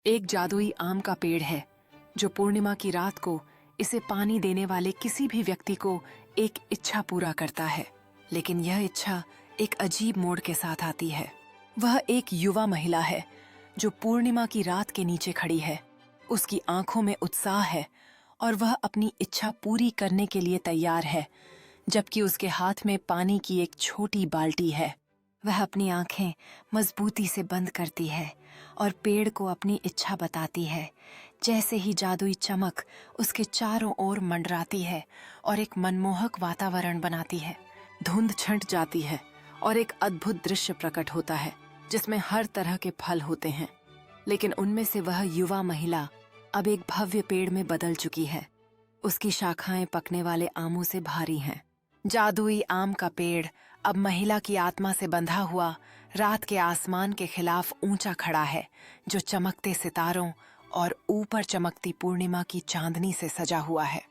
एक जादुई आम का पेड़ है जो पूर्णिमा की रात को इसे पानी देने वाले किसी भी व्यक्ति को एक इच्छा पूरा करता है। लेकिन यह इच्छा एक अजीब मोड़ के साथ आती है। वह एक युवा महिला है जो पूर्णिमा की रात के नीचे खड़ी है। उसकी आंखों में उत्साह है और वह अपनी इच्छा पूरी करने के लिए तैयार है, जबकि उसके हाथ में पानी की एक छोटी बाल्टी है। वह अपनी आंखें मजबूती से बंद करती है और पेड़ को अपनी इच्छा बताती है। जैसे ही जादुई चमक उसके चारों ओर मंडराती है और एक मनमोहक वातावरण बनाती है, धुंध छंट जाती है और एक अद्भुत दृश्य प्रकट होता है जिसमें हर तरह के फल होते हैं। लेकिन उनमें से वह युवा महिला अब एक भव्य पेड़ में बदल चुकी है। उसकी शाखाएं पकने वाले आमों से भारी हैं। जादुई आम का पेड़ अब महिला की आत्मा से बंधा हुआ रात के आसमान के खिलाफ ऊंचा खड़ा है, जो चमकते सितारों और ऊपर चमकती पूर्णिमा की चांदनी से सजा हुआ है।